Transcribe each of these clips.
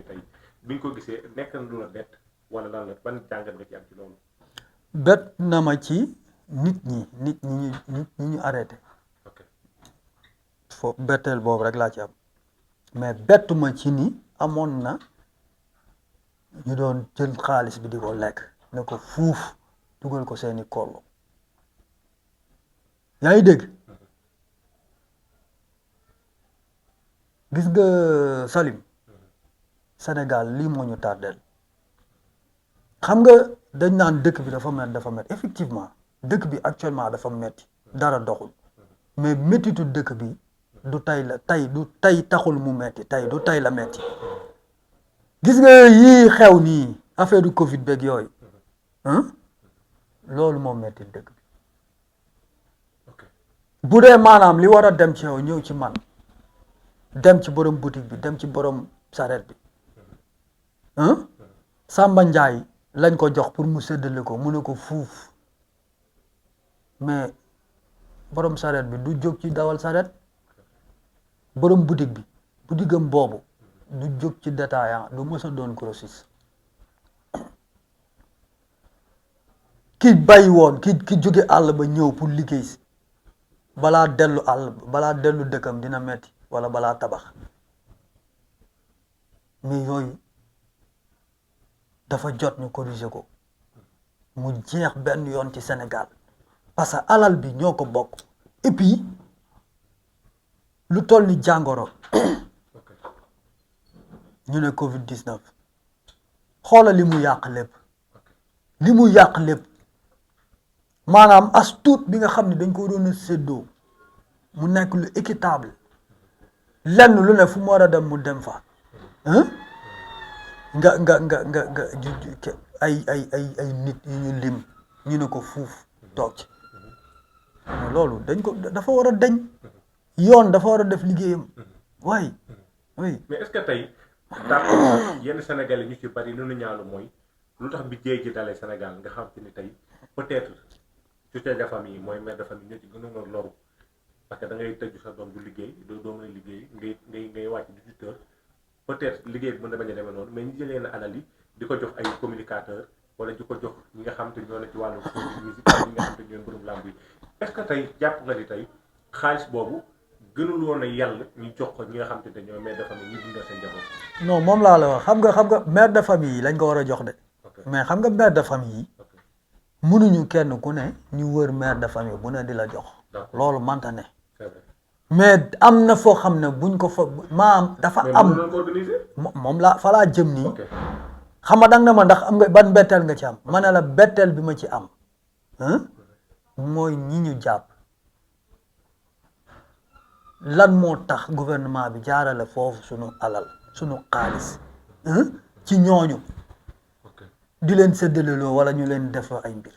tey bi nga ko gisee nekk na lu la bett wala lan la ban jàngat nga ci am ci loolu. bett na ma ci nit ñi ñu arrêté foofu betteel boobu rek laa ci am mais bettu ma ci ni amoon na ñu doon jël xaalis bi di ko lekk ne ko fuuf dugal ko seeni kollo yaa ngi dégg gis nga Salim Sénégal lii moo ñu tardeel xam nga dañ naan dëkk bi dafa metti effectivement dëkk bi actuellement dafa metti dara doxul mais mettitu dëkk bi du tey taxul mu metti du tey la metti gis nga yii xew nii affaire du Covid beeg yooyu loolu moo metti dëkk bi bu dee maanaam li war a dem ci yow ñëw ci man dem ci borom boutique bi dem ci borom saret bi Samba Njaay lañ ko jox pour mu séddale ko mu ne ko fuuf mais borom saret bi du jóg ci dawal saret borom boutique bi boutique-am boobu du jóg ci détaillant du mës a doon grossiste ki bay woon ki jóge àll ba ñëw pour liggéey si balaa dellu dëkkam dina metti wala balaa tabax mais yooyu dafa jot ñu corriger ko mu jeex benn yoon ci Sénégal parce que alal bi ñoo ko bokk et puis lu toll ni jàngoro ñu ne Covid 19 xoolal li mu yàq lépp maanaam as tuut bi nga xam ne dañ ko doon a séddoo mu nekk lu équitable lenn lu ne fu mu war a dem mu dem fa nga ay nit yu ñu lim ñu ne ko fuuf toog ci loolu dafa war a dañ yoon dafa war a def liggéeyam oui. mais est-ce que tey d'accord yenn Sénégalais ñu ci bari lu ñu ñaalu mooy lu tax bi jéey ji dalee Sénégal nga xam te ni tey peut-être soutien de famille mooy mère de famille ñoo ci gën a loru parce que da ngay tëju sa doom du liggéey doo mën a liggéey ngay wàcc 18 heures peut-être liggéey bi mën na bañ a demee noonu mais ñu jëlee na alal yi di ko jox ay communicateur wala di ko jox ñi nga xam te ñoo ne ci wàllu musique ak ñi nga xam te ñooy mbërum làmb yi est-ce que tey jàpp nga ni tey xaalis boobu gënul woon a yàlla ñu jox ko ñi nga xam te ne ñooy mère de famille ñu dundal seen njaboot. non moom laa la wax xam nga mère de famille yi lañ ko war a jox de mais xam nga mère de famille yi mënuñu kenn ku ne ñu wër mère de famille bu ne di la jox loolu manta ne mais am na foo xam ne buñ ko fa maam dafa am moom laa fa laa jëm nii xam nga danga ne ma ndax am nga ban betteel nga ci am ma ne la betteel bi ma ci am mooy ñi ñu jàpp lan moo tax gouvernement bi jaarale foofu sunu alal sunu xaalis ci ñooñu di leen séddaleloo wala ñu leen def ay mbir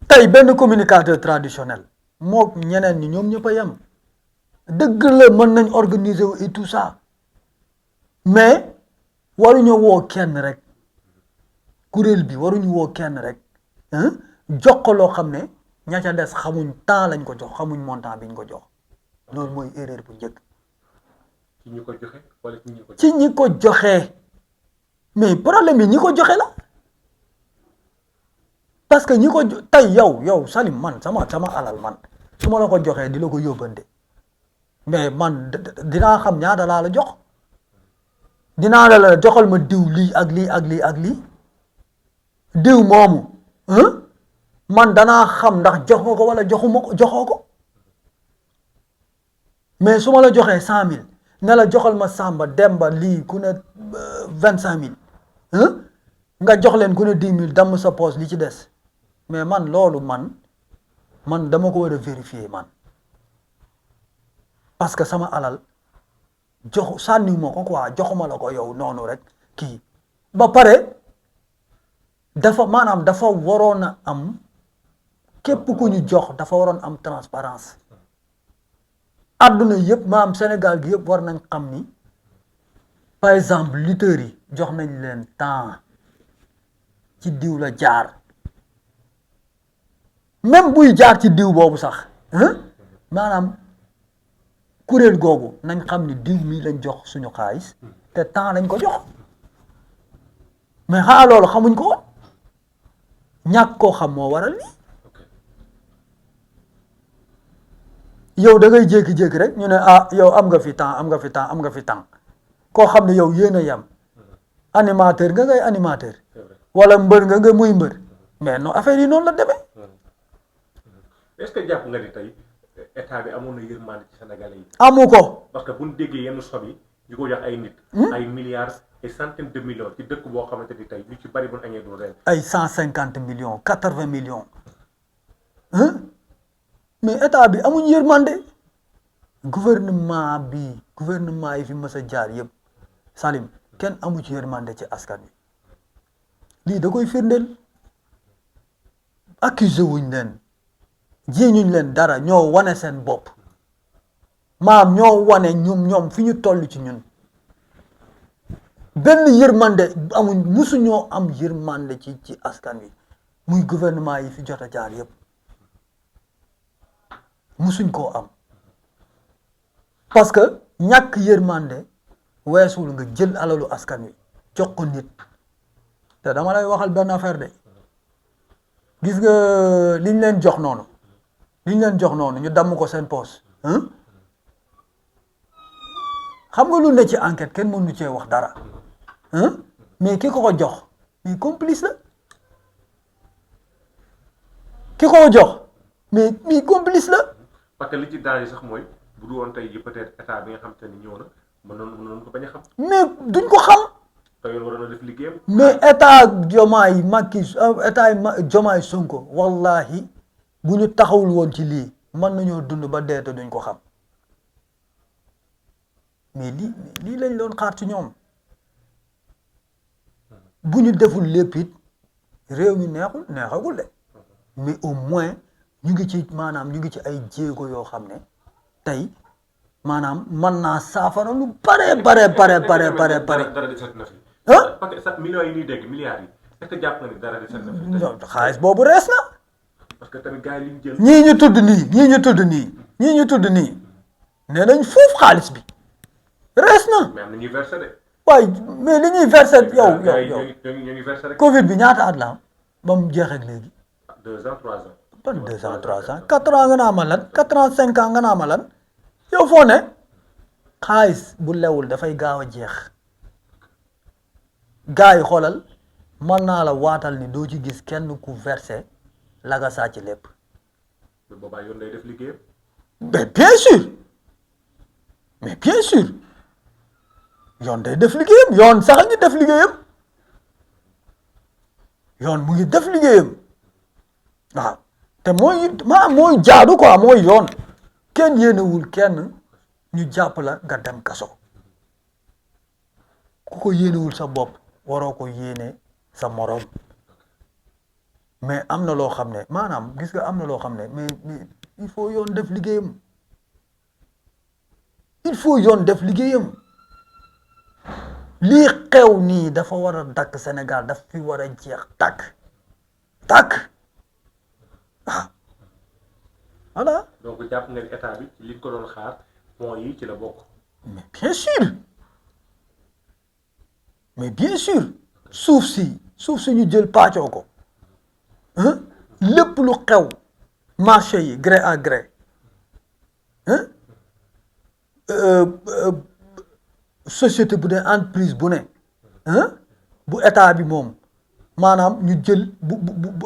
tey benn communicateur traditionnel moo ñeneen ñi ñoom ñëpp a yem dëgg la mën nañ organiser wu et tout ça mais waruñu woo kenn rek kuréel bi waruñu woo kenn rek jox ko loo xam ne ña ca des xamuñ temps lañ ko jox xamuñ montant biñ ko jox loolu mooy erreur bu njëkk. ci ñi ko joxe wala ci ñi ko joxe mais problème bi ñi ko joxe la parce que ñi ko tey yow Salim man sama alal man su ma la ko joxee di la ko yóbbante mais man dinaa xam ñaata laa la jox dinaa la joxal ma diw lii ak lii ak lii ak lii diw moomu man danaa xam ndax jox nga ko wala joxoo ko mais su ma la joxee 100,000 ne la joxal ma Samba Demba lii ku ne 25,000 nga jox leen ku ne 10,000 damm sa poche li ci des mais man loolu man dama ko war a vérifier man parce que sama alal sànniwuma ko quoi joxuma la ko yow noonu rek kii ba pare dafa waroon a am képp ku ñu jox dafa waroon am transparence àdduna yëpp maam Sénégal gi yëpp war nañ xam ni par exemple lutteurs yi jox nañ leen temps ci diw la jaar même buy jaar ci diw boobu sax maanaam kuréel googu nañ xam ni diw mii lañ jox suñu xaalis te temps lañ ko jox mais xanaa loolu xamuñ ko ñàkk koo xam moo waral ni yow da ngay jékki-jékki rek ñu ne ah yow am nga fi temps am nga fi temps am nga fi temps koo xam ne yow yéen a yem animateur nga ngay animateur wala mbër nga muy mbër mais non affaire yi noonu la demee. est-ce que jàpp nga ni tey état bi amoon na yërmande ci Sénégalais yi. amu ko. parce que bu ñu déggee yenn somme yi ñu ko jox ay nit. ay milliards et centaines de millions ci dëkk boo xamante ni tey ñu ci bari bu ñu añee du ren. ay 150 millions 80 millions mais état bi amuñ yërmande gouvernement yi fi mës a jaar yëpp Salim kenn amu ci yërmande ci askan wi lii da koy firndeel accusé wuñ leen jiiñuñ leen dara ñoo wane seen bopp maam ñoo wane ñoom fi ñu toll ci ñun benn yërmande amuñ musuñoo am yërmande ci askan wi muy gouvernement yi fi jot a jaar yëpp musuñ koo am parce que ñàkk yërmande weesul nga jël alalu askan wi jox ko nit te dama lay waxal benn affaire de gis nga liñ leen jox noonu ñu damm ko seen poos xam nga lu ne ci enquête kenn mënu cee wax dara mais ki ko jox mais complice la ki ko jox mais complice la. parce que li ci daal sax mooy bu du woon tey ji peut-être état bi nga xam te ni ñëw na mënoon ko bañ a xam. mais duñ ko xam. te yoon waroon na def liggéeyam. mais état Diomaye Macky état Diomaye Sonko wallahi bu ñu taxawul woon ci lii mën nañoo dund ba dee te duñ ko xam mais lii lañ doon xaar ci ñoom bu ñu deful lépp it réew mi neexagul de mais au moins ñu ngi ci ay jéego yoo xam ne tey maanaam mën naa saafara lu bare. dara di set na fi. parce que sax millions yi ñuy dégg milliards yi est-ce que jàpp nga ni dara di set na fi. xaalis boobu rees na. parce que tamit gars yi li ñu jël. ñii ñu tudd nii nee nañ foofu xaalis bi rees na. mais am na ñuy versé de. waaye mais li ñuy versé yow. ñoo ngi versé rek. Covid bi ñaata at la am ba mu jeexee ak léegi. 2 ans 3 ans. ban 2 ans 3 ans 4 ans nga naa ma lan 4 ans 5 ans nga naa ma lan yow foo ne xaalis bu lewul dafay gaaw a jeex gars yi xoolal mën naa la waatal ni doo ci gis kenn ku versé la nga sàcc lépp. mais boobaa yoon day def liggéeyam. mais bien sûr yoon day def liggéeyam yoon sax a ngi def liggéeyam yoon mu ngi def liggéeyam waaw te mooy jaadu quoi mooy yoon kenn yéenewul kenn ñu jàpp la nga dem kaso ku ko yéenewul sa bopp waroo ko yéene sa morom mais am na loo xam ne maanaam gis nga am na loo xam ne mais il faut yoon def liggéeyam lii xew nii dafa war a dakk Sénégal daf fi war a jeex tàkk ah voilà. donc jàpp nga état bi li ko doon xaar point yi ci la bokk. mais bien sûr suuf si ñu jël pàccoo ko lépp lu xew marché yi gré à gré société bu ne entreprise bu ne bu état bi moom maanaam ñu jël bu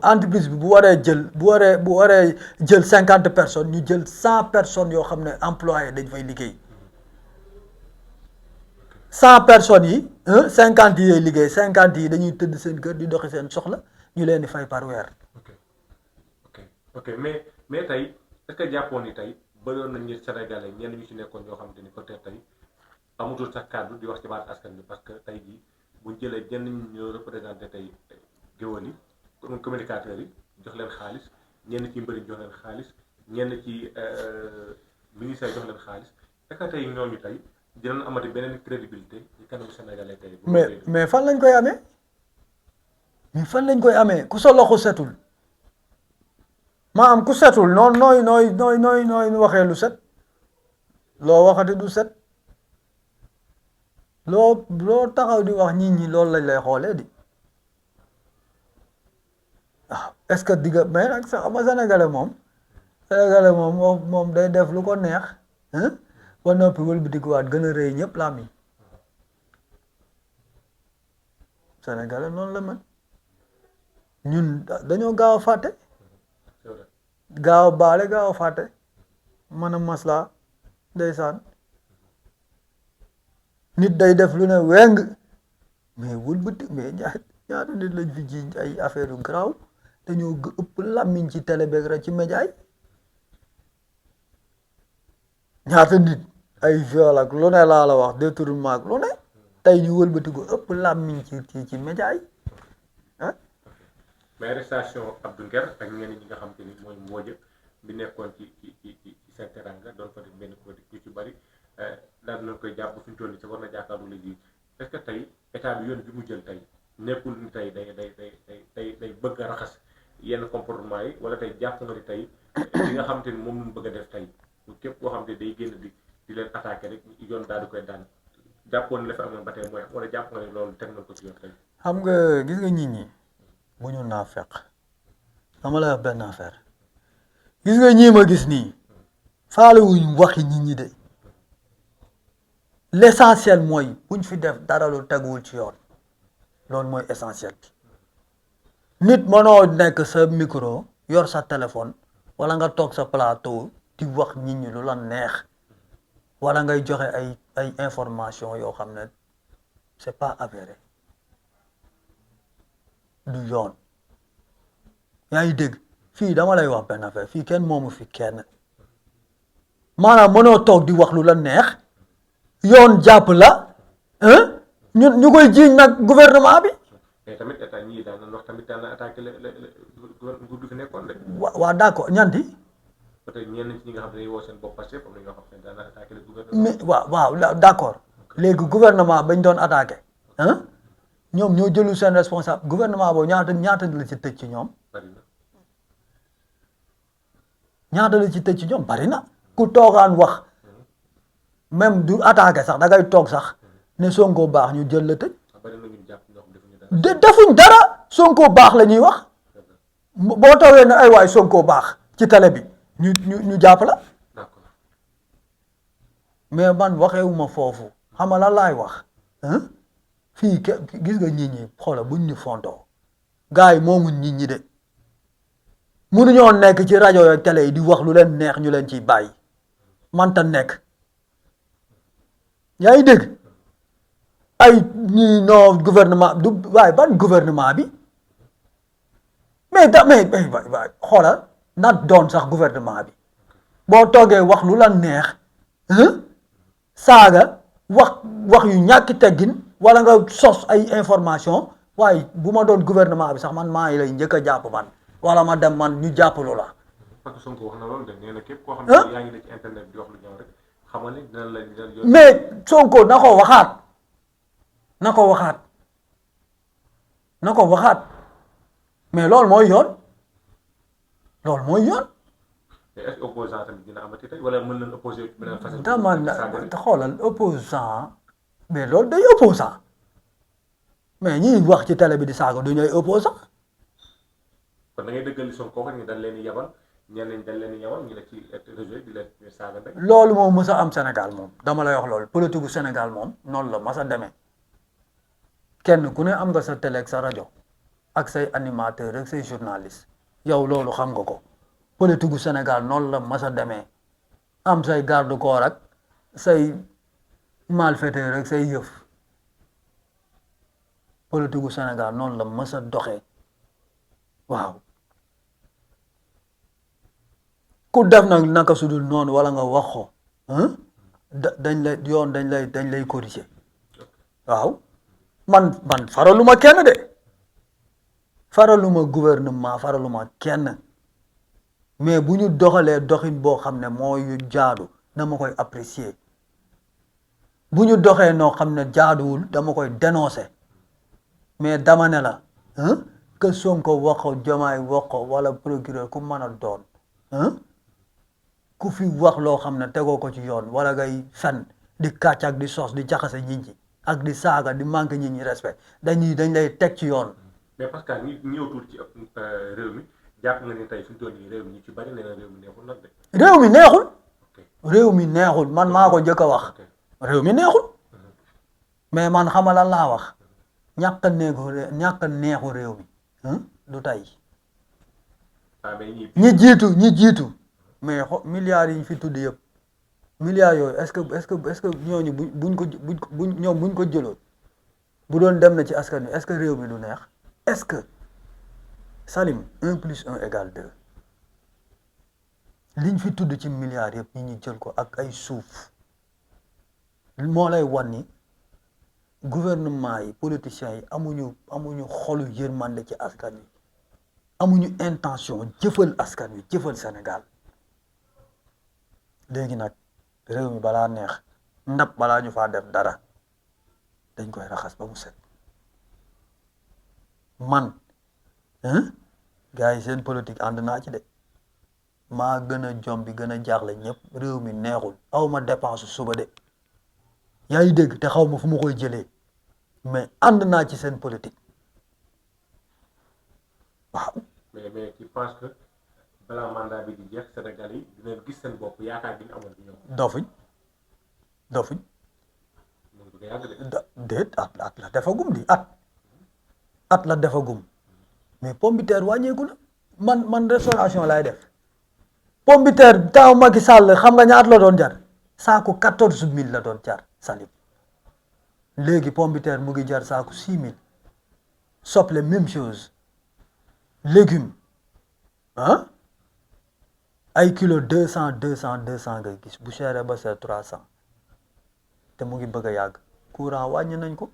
entreprise bi bu waree jël 50 personnes ñu jël 100 personnes yoo xam ne employé dañ fay liggéey 100 personnes yi 50 yi liggéey 50 yi dañuy tëdd seen kër di doxi seen soxla ñu leen di fay par weer. ok mais tey est-ce que jàppoon ni tey bëriwoon nañ ñi Sénégalais ñenn ñu ci nekkoon ñoo xamante ni peut-être tey amatul sax kàddu di wax ci baat askan bi parce que tey jii buñ jëlee ñenn ñu représenté tey géwël yi comme communicateurs yi jox leen xaalis ñenn ci mbëri jox leen xaalis ñenn ci ministère jox leen xaalis est-ce que tey ñooñu tey dinañ amati beneen crédibilité ci kanamu Sénégalais tey. mais fan lañ koy amee ku sa loxo setul maanaam ku setul nooy waxee lu set loo waxati du set loo taxaw di wax nit ñi loolu lañ lay xoolee di waaw est-ce que digga mais nag sax ama sénégalais moom day def lu ko neex ba noppi wëlbatikuwaat gën a rëy ñëpp laa mi sénégalais noonu la mel ñun dañoo gaaw a fàtte gaaw a baale gaaw a fàtte mën a maslaa ndeysaan nit day def lu ne weng mais wëlbati mais ñaata nit lañ fi jiiñ ay affaire yu garaaw dañoo ëpp làmmiñ ci télé beeg rek ci média yi ñaata nit ay viol ak lu ne laa la wax détournement ak lu ne tey ñu wëlbati ko ëpp làmmiñ ci média yi ah. mais arrestation Abdou Nguer ak ñeneen ñi nga xam te ni mooy Mbodj bi nekkoon ci Sen Teranga doon fa def benn politique yu ci bari daal dinañ koy jàpp fi ñu toll nii ci war na jàkkaarloo léegi est-ce que tey état bi yoon bi mu jël tey nekkul ni tey day bëgg a raxas yenn comportement yi wala tey jàpp nga ni tey li nga xam te ni moom lañ bëgg a def tey képp koo xam te day génn di leen attaqué rek yoon daal di koy daan jàppoon ni la fi amoon ba tey mooy am wala jàpp nga ni loolu teg nañ ko ci yoon tey. xam nga gis nga nit ñi bu ñu naa fekk dama lay wax benn affaire gis nga ñii ma gis nii faale wuñ waxi nit ñi de l'essentiel mooy buñ fi def dara lu teguwul ci yoon loolu mooy essentiel bi nit mënoo nekk sa micro yor sa téléphone wala nga toog sa plateau di wax nit ñi lu la neex wala ngay joxe ay information yoo xam ne c'est pas avéré du yoon yaa ngi dégg fii dama lay wax benn affaire fii kenn moomu fi kenn maanaam mënoo toog di wax lu la neex yoon jàpp la ñu koy jiiñ nag gouvernement bi. mais tamit état ñii daan nañ wax tamit daan na attaqué nguur gi fi nekkoon de. waaw d'accord ñanti. peut-être ñenn ñi nga xam ne dañuy woo seen bopp Pastef comme ni nga xam ne daan na attaqué le gouvernement. mais waaw d'accord léegi gouvernement bañ doon attaqué ñoom ñoo jëlu seen responsable gouvernement boobu ñaata la ci tëj ci ñoom. bari na. ñaata la ci tëj ci ñoom bari na ku toogaan wax même du attaqué sax da ngay toog sax ne Sonko baax ñu jël la tëj. bari na ñu jàpp ñoo xam defuñu dara. defuñ dara Sonko baax la ñuy wax boo toogee ne ay waay Sonko baax ci télé bi ñu jàpp la. d'accord. mais man waxewuma foofu xam nga lan laay wax fii gis nga nit ñi xoola buñ ñu fontoo gars yi moomuñ nit ñi de mënuñoo nekk ci rajo ak télé yi di wax lu leen neex ñu leen ciy bàyyi manta nekk yaa ngi dégg ay ñi non gouvernement du waaye ban gouvernement bi mais waay xoola na doon sax gouvernement bi boo toogee wax lu la neex saaga wax yu ñàkki teggin wala nga sos ay information waaye bu ma doon gouvernement bi sax man maa ngi lay njëkk a jàpp man wala ma dem man ñu jàppalu la. parce que Sonko wax na loolu de nee na képp koo xam ne yaa ngi ne ci internet di wax lu ñëw rek xamal ni dina la mais Sonko na ko waxaat mais loolu mooy yoon mais est-ce que opposant tamit dina amati tey wala mën nañ opposé beneen façon. dama xoolal opposant mais loolu day opposant mais ñiy wax ci télé bi di saaga du ñooy opposant kon da ngay dëggal li Sonko wax ni dañ leen di yabal ñenn ñi dañ leen di yabal ñu ne ci réseau di leen saaga rek. loolu moom mës a am Sénégal moom dama lay wax loolu politique gu Sénégal moom noonu la mas a demee kenn ku ne am nga sa télé ak sa rajo ak say animateur ak say journaliste yow loolu xam nga ko politique gu Sénégal noonu la mas a demee am say garde corps ak say malfaiteur ak say yëf politique gu Sénégal noonu la mas a doxee waaw ku def nag naka sudul noonu wala nga wax ko dañ lay corriger waaw man faraluma kenn de faraluma gouvernement faraluma kenn mais bu ñu doxalee doxin boo xam ne mooy jaadu dama koy apprécier bu ñu doxee noo xam ne jaaduwul dama koy dénoncer mais dama ne la que Sonko wax ko Diomaye wax ko wala procureur ku mën a doon ku fi wax loo xam ne tegoo ko ci yoon wala ngay fen di kàcc ak di sos di jaxase nit ñi ak di saaga di manqué nit ñi respect dañ lay teg ci yoon. mais parce que ñi ñëw tuuti ci réew mi jàpp nga ni tey fi mu toll nii réew mi ñu ci bari nee na réew mi neexul nag de. réew mi neexul. réew mi neexul man maa ko njëkk a wax. réew mi neexul. mais man xamala laa wax ñàkk a neexu réew mi du tey. ñi jiitu mais milliards yi ñu fi tudd yëpp milliards yooyu est-ce que ñooñu buñ ko jëloon bu doon dem na ci askan wi est-ce que réew mi du neex est-ce que Salim 1 + 1 = 2 liñ fi tudd ci milliards yëpp ñu jël ko ak ay suuf moo lay wan ni gouvernement yi politiciens yi amuñu xolu yërmande ci askan wi amuñu intention jëfal askan wi jëfal Sénégal léegi nag réew mi balaa neex ndab balaa ñu faa def dara dañ koy raxas ba mu set man gars yi seen politique ànd naa ci de maa gën a jombi gën a jaaxle ñëpp réew mi neexul aw ma dépense suba de yaa ngi dégg te xaw ma fu ma koy jëlee mais ànd naa ci seen politique waaw. mais tu penses que balaa mandat bi di jeex Sénégal yi dina gis seen bopp yaakaar gi ñu amoon ci ñoom. dofuñ. moom du ko yàgg de. déet at la defagum di at la defagum mais pomme de terre wàññeeku na man restauration laay def pomme de terre temps Macky Sall xam nga ñaata la doon jar saako 14000 la doon jar Salim léegi pomme de terre mu ngi jar saako 6000 soble même chose légumes ay kilo 200 ngay gis bu cher ba c'est 300 te mu ngi bëgg a yàgg courant wàññi nañ ko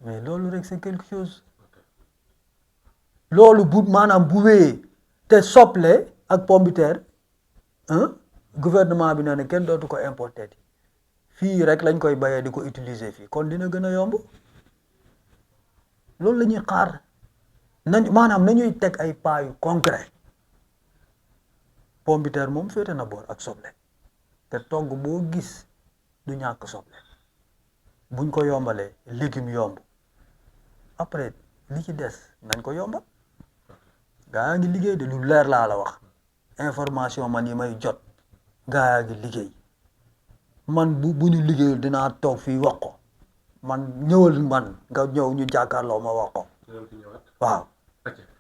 mais loolu rek c'est quelque chose loolu maanaam bu wéyee te soble ak pomme de terre gouvernement bi nee na kenn dootu ko importer fii rek lañ koy bayee di ko utiliser fii kon dina gën a yomb loolu la ñuy xaar maanaam nañuy teg ay pas yu concret pomme de terre moom féete na boor ak soble te togg boo gis du ñàkk soble buñ ko yombalee légumes yomb après li ci des nañ ko yombal gaa yaa ngi liggéey de lu leer laa la wax information man yi may jot gaa yaa ngi liggéey man bu ñu liggéeyul dinaa toog fii wax ko man ñëwal man nga ñëw ñu jàkkaarloo ma wax ko waaw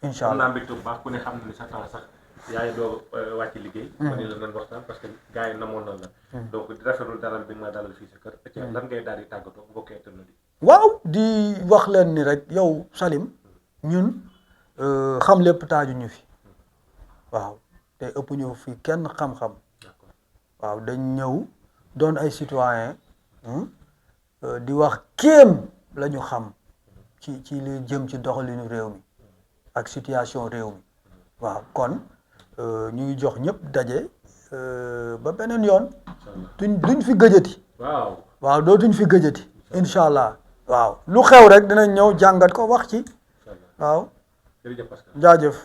incha allah naa mbégte bu baax ku ne xam na ni sa temps sax yaa ngi doog wàcc liggéey ma ni la doon waxtaan parce que gars yi namoon na la donc di rafetlu dalal bi ma dalal fii sa kër lan ngay daal di tàggatoo mbokkee internet yi waaw di wax leen ni rek yow Salim ñun xam lépp taaju ñu fi waaw te ëpp ñu fi kenn xam-xam waaw dañ ñëw doon ay citoyen di wax kéem la ñu xam ci li jëm ci doxalinu réew mi ak situation réew mi waaw kon ñu ngi jox ñëpp daje ba beneen yoon duñ fi gëjati waaw dootuñ fi gëjati incha allah waaw lu xew rek dinañ ñëw jàngat ko wax ci waaw jaajëf